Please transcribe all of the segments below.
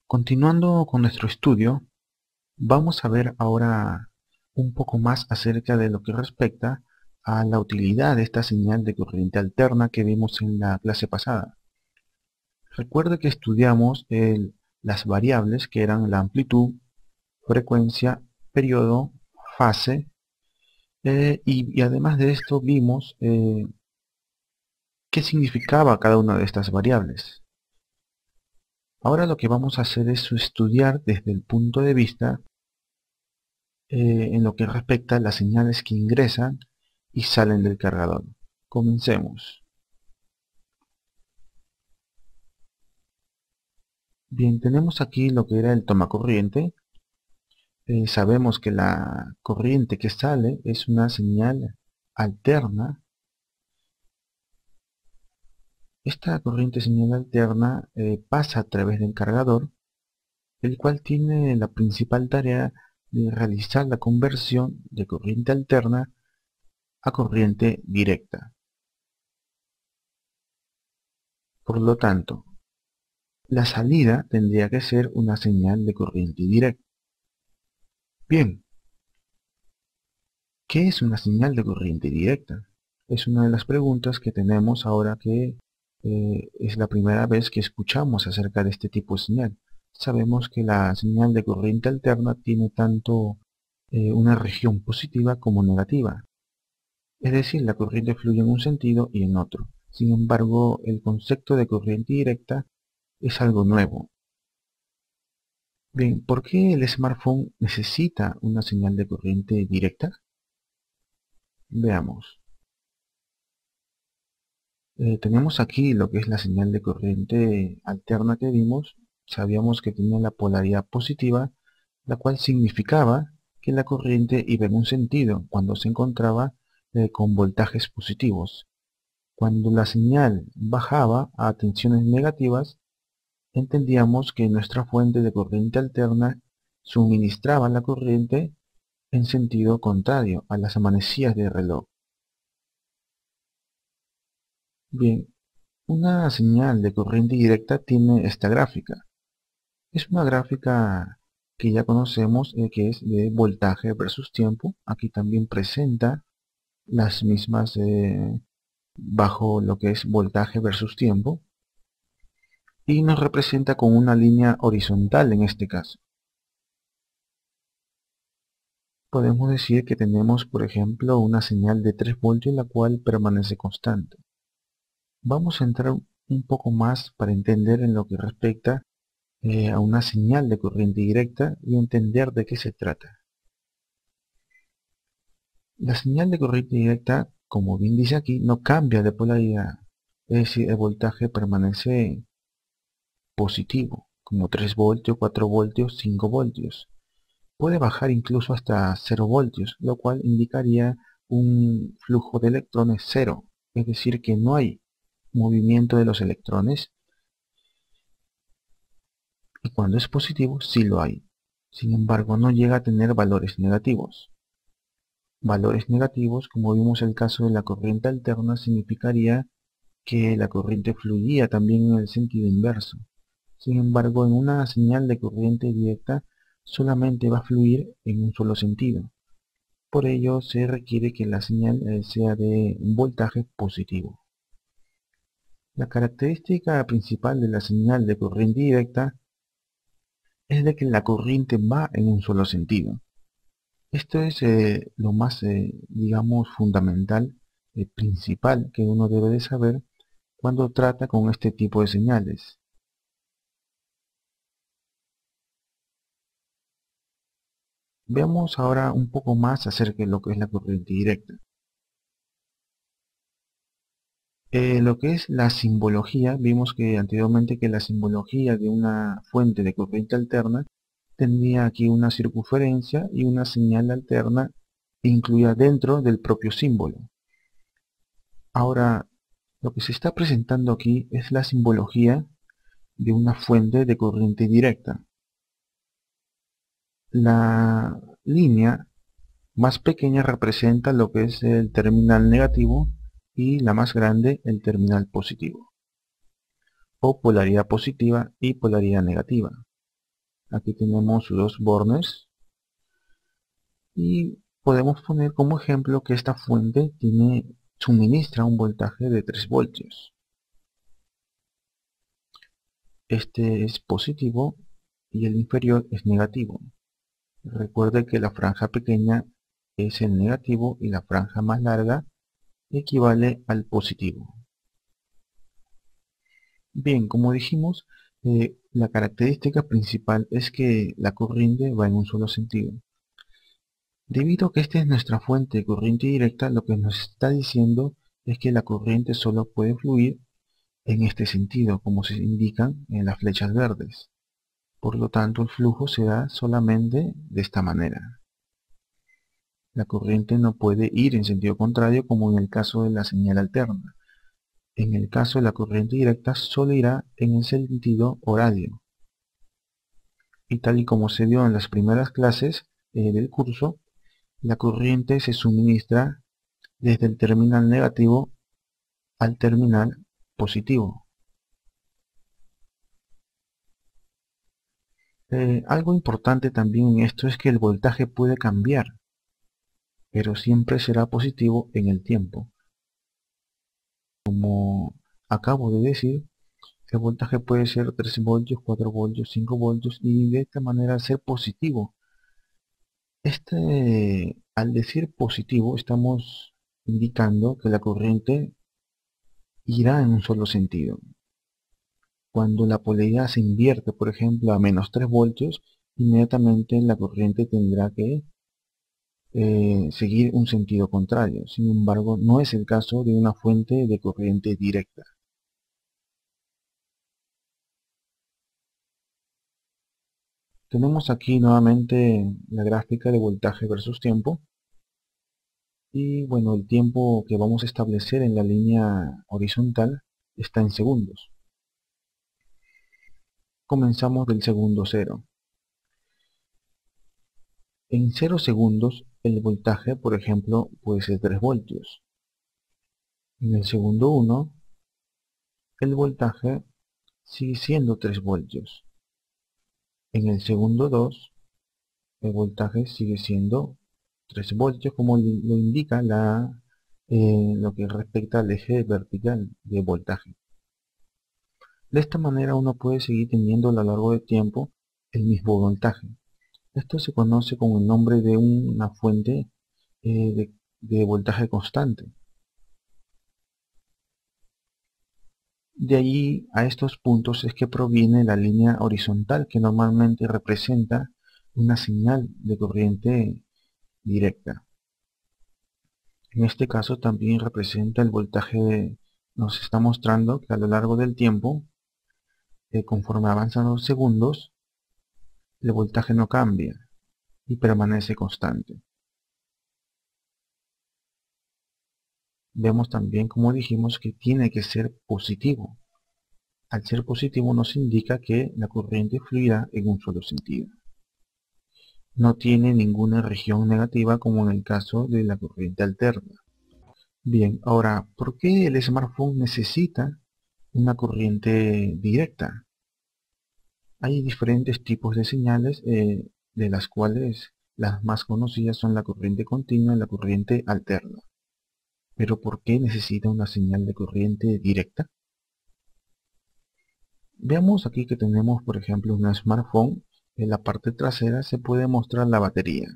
Continuando con nuestro estudio, vamos a ver ahora un poco más acerca de lo que respecta a la utilidad de esta señal de corriente alterna que vimos en la clase pasada. Recuerda que estudiamos las variables que eran la amplitud, frecuencia, periodo, fase, y además de esto vimos qué significaba cada una de estas variables. Ahora lo que vamos a hacer es estudiar desde el punto de vista en lo que respecta a las señales que ingresan y salen del cargador. Comencemos. Bien, tenemos aquí lo que era el tomacorriente. Sabemos que la corriente que sale es una señal alterna. Esta corriente señal alterna pasa a través del cargador, el cual tiene la principal tarea de realizar la conversión de corriente alterna a corriente directa. Por lo tanto, la salida tendría que ser una señal de corriente directa. Bien, ¿qué es una señal de corriente directa? Es una de las preguntas que tenemos ahora que es la primera vez que escuchamos acerca de este tipo de señal. Sabemos que la señal de corriente alterna tiene tanto una región positiva como negativa. Es decir, la corriente fluye en un sentido y en otro. Sin embargo, el concepto de corriente directa es algo nuevo. Bien, ¿por qué el smartphone necesita una señal de corriente directa? Veamos. Tenemos aquí lo que es la señal de corriente alterna que vimos. Sabíamos que tenía la polaridad positiva, la cual significaba que la corriente iba en un sentido cuando se encontraba con voltajes positivos. Cuando la señal bajaba a tensiones negativas, entendíamos que nuestra fuente de corriente alterna suministraba la corriente en sentido contrario a las manecillas del reloj. Bien, una señal de corriente directa tiene esta gráfica. Es una gráfica que ya conocemos que es de voltaje versus tiempo. Aquí también presenta las mismas bajo lo que es voltaje versus tiempo. Y nos representa con una línea horizontal en este caso. Podemos decir que tenemos, por ejemplo, una señal de 3 voltios la cual permanece constante. Vamos a entrar un poco más para entender en lo que respecta a una señal de corriente directa y entender de qué se trata. La señal de corriente directa, como bien dice aquí, no cambia de polaridad, es decir, el voltaje permanece positivo, como 3 voltios, 4 voltios, 5 voltios. Puede bajar incluso hasta 0 voltios, lo cual indicaría un flujo de electrones cero, es decir, que no hay movimiento de los electrones, y cuando es positivo sí lo hay. Sin embargo, no llega a tener valores negativos. Valores negativos, como vimos el caso de la corriente alterna, significaría que la corriente fluía también en el sentido inverso. Sin embargo, en una señal de corriente directa solamente va a fluir en un solo sentido. Por ello se requiere que la señal sea de un voltaje positivo. La característica principal de la señal de corriente directa es de que la corriente va en un solo sentido. Esto es lo más, digamos, fundamental, principal que uno debe de saber cuando trata con este tipo de señales. Veamos ahora un poco más acerca de lo que es la corriente directa. Lo que es la simbología, vimos que anteriormente que la simbología de una fuente de corriente alterna tenía aquí una circunferencia y una señal alterna incluida dentro del propio símbolo. Ahora, lo que se está presentando aquí es la simbología de una fuente de corriente directa. La línea más pequeña representa lo que es el terminal negativo y la más grande el terminal positivo. o polaridad positiva y polaridad negativa. Aquí tenemos los bornes y podemos poner como ejemplo que esta fuente suministra un voltaje de 3 voltios. Este es positivo y el inferior es negativo. Recuerde que la franja pequeña es el negativo y la franja más larga equivale al positivo. Bien, como dijimos, la característica principal es que la corriente va en un solo sentido. Debido a que esta es nuestra fuente de corriente directa, lo que nos está diciendo es que la corriente solo puede fluir en este sentido, como se indican en las flechas verdes. Por lo tanto, el flujo se da solamente de esta manera. La corriente no puede ir en sentido contrario como en el caso de la señal alterna. En el caso de la corriente directa solo irá en el sentido horario. Y tal y como se dio en las primeras clases del curso, la corriente se suministra desde el terminal negativo al terminal positivo. Algo importante también en esto es que el voltaje puede cambiar, pero siempre será positivo en el tiempo. Como acabo de decir, el voltaje puede ser 3 voltios, 4 voltios, 5 voltios y de esta manera ser positivo. Al decir positivo estamos indicando que la corriente irá en un solo sentido. Cuando la polaridad se invierte, por ejemplo, a menos 3 voltios, inmediatamente la corriente tendrá que seguir un sentido contrario. Sin embargo, no es el caso de una fuente de corriente directa. Tenemos aquí nuevamente la gráfica de voltaje versus tiempo. Y bueno, el tiempo que vamos a establecer en la línea horizontal está en segundos. Comenzamos del segundo 0. En 0 segundos el voltaje, por ejemplo, puede ser 3 voltios. En el segundo 1 el voltaje sigue siendo 3 voltios. En el segundo 2 el voltaje sigue siendo 3 voltios, como lo indica lo que respecta al eje vertical de voltaje. De esta manera uno puede seguir teniendo a lo largo del tiempo el mismo voltaje. Esto se conoce con el nombre de una fuente de voltaje constante. De ahí a estos puntos es que proviene la línea horizontal que normalmente representa una señal de corriente directa. En este caso también representa el voltaje, nos está mostrando que a lo largo del tiempo, conforme avanzan los segundos, el voltaje no cambia y permanece constante. Vemos también, como dijimos, que tiene que ser positivo. Al ser positivo nos indica que la corriente fluirá en un solo sentido. No tiene ninguna región negativa como en el caso de la corriente alterna. Bien, ahora, ¿por qué el smartphone necesita una corriente directa? Hay diferentes tipos de señales, de las cuales las más conocidas son la corriente continua y la corriente alterna. Pero ¿por qué necesita una señal de corriente directa? Veamos aquí que tenemos, por ejemplo, un smartphone. En la parte trasera se puede mostrar la batería.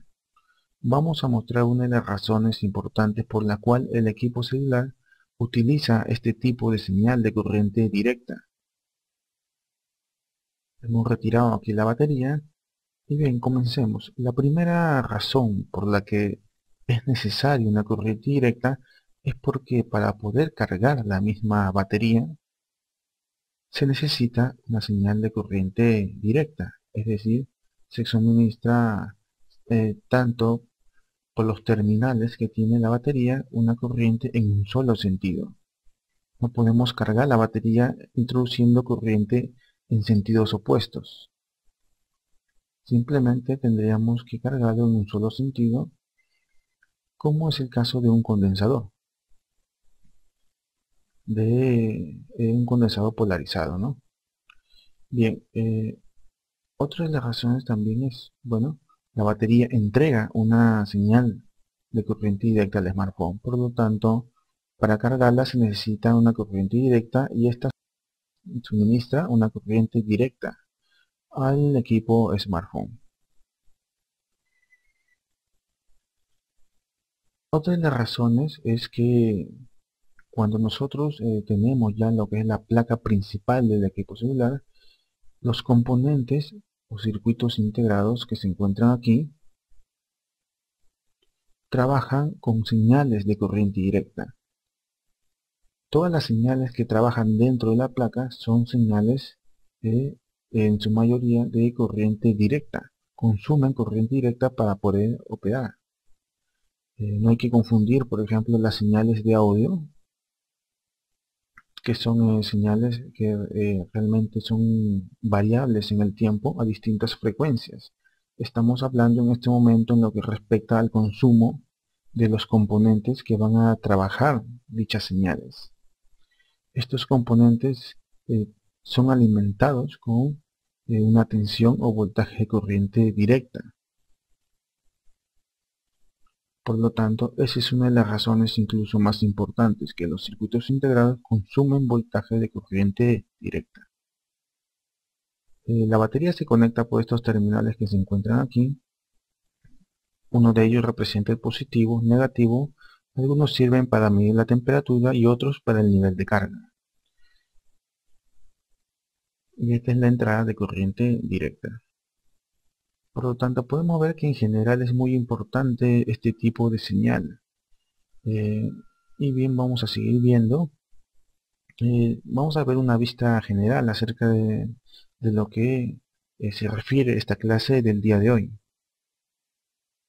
Vamos a mostrar una de las razones importantes por la cual el equipo celular utiliza este tipo de señal de corriente directa. Hemos retirado aquí la batería y bien, comencemos. La primera razón por la que es necesaria una corriente directa es porque para poder cargar la misma batería se necesita una señal de corriente directa, es decir, se suministra tanto por los terminales que tiene la batería una corriente en un solo sentido. No podemos cargar la batería introduciendo corriente en sentidos opuestos. Simplemente tendríamos que cargarlo en un solo sentido, como es el caso de un condensador, un condensador polarizado, ¿no? Bien, otra de las razones también es, bueno, la batería entrega una señal de corriente directa al smartphone. Por lo tanto, para cargarla se necesita una corriente directa y esta suministra una corriente directa al equipo smartphone. Otra de las razones es que cuando nosotros tenemos ya lo que es la placa principal del equipo celular, los componentes o circuitos integrados que se encuentran aquí trabajan con señales de corriente directa. Todas las señales que trabajan dentro de la placa son señales en su mayoría de corriente directa. Consumen corriente directa para poder operar. No hay que confundir, por ejemplo, las señales de audio, que son señales que realmente son variables en el tiempo a distintas frecuencias. Estamos hablando en este momento en lo que respecta al consumo de los componentes que van a trabajar dichas señales. Estos componentes eh, son alimentados con una tensión o voltaje de corriente directa. Por lo tanto, esa es una de las razones incluso más importantes, que los circuitos integrados consumen voltaje de corriente directa. La batería se conecta por estos terminales que se encuentran aquí. Uno de ellos representa el positivo, negativo. Algunos sirven para medir la temperatura y otros para el nivel de carga. Y esta es la entrada de corriente directa. Por lo tanto, podemos ver que en general es muy importante este tipo de señal. Eh, y bien, vamos a seguir viendo. Vamos a ver una vista general acerca de lo que se refiere esta clase del día de hoy.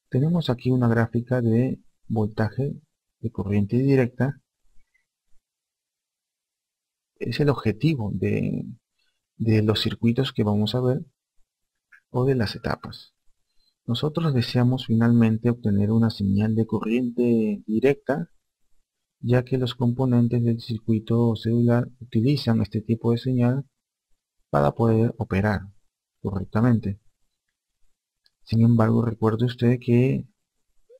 Tenemos aquí una gráfica de voltaje de corriente directa. Es el objetivo de los circuitos que vamos a ver o de las etapas. Nosotros deseamos finalmente obtener una señal de corriente directa, ya que los componentes del circuito celular utilizan este tipo de señal para poder operar correctamente. Sin embargo, recuerde usted que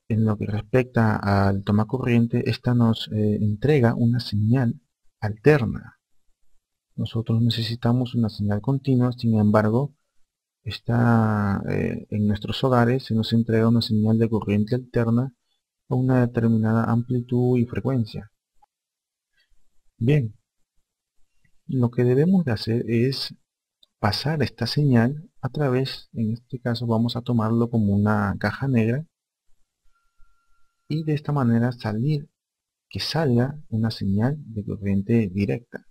en lo que respecta al toma corriente, esta nos entrega una señal alterna. Nosotros necesitamos una señal continua, sin embargo, en nuestros hogares se nos entrega una señal de corriente alterna a una determinada amplitud y frecuencia. Bien, lo que debemos de hacer es pasar esta señal a través, en este caso vamos a tomarlo como una caja negra, y de esta manera que salga una señal de corriente directa.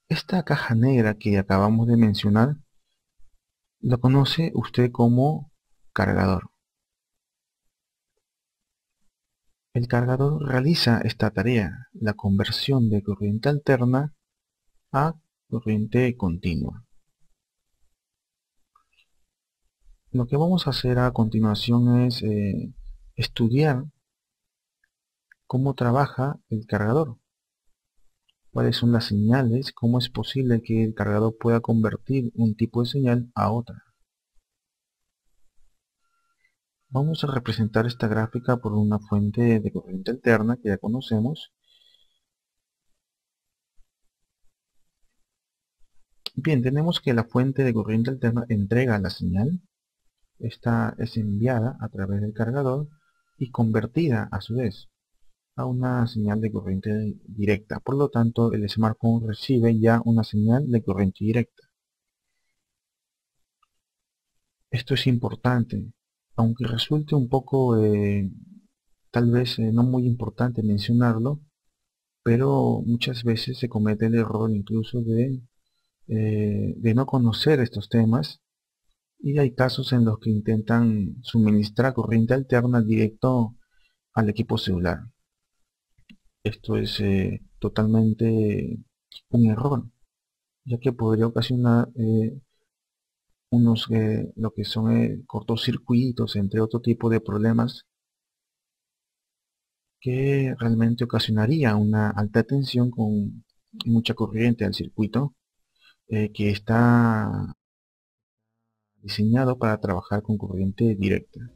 Esta caja negra que acabamos de mencionar, lo conoce usted como cargador. El cargador realiza esta tarea, la conversión de corriente alterna a corriente continua. Lo que vamos a hacer a continuación es estudiar cómo trabaja el cargador, cuáles son las señales, cómo es posible que el cargador pueda convertir un tipo de señal a otra. Vamos a representar esta gráfica por una fuente de corriente alterna que ya conocemos. Bien, tenemos que la fuente de corriente alterna entrega la señal. Esta es enviada a través del cargador y convertida a su vez a una señal de corriente directa. Por lo tanto, el smartphone recibe ya una señal de corriente directa. Esto es importante, aunque resulte un poco, tal vez no muy importante mencionarlo, pero muchas veces se comete el error incluso de no conocer estos temas, y hay casos en los que intentan suministrar corriente alterna directo al equipo celular. Esto es totalmente un error, ya que podría ocasionar lo que son cortocircuitos, entre otro tipo de problemas que realmente ocasionaría una alta tensión con mucha corriente al circuito, que está diseñado para trabajar con corriente directa.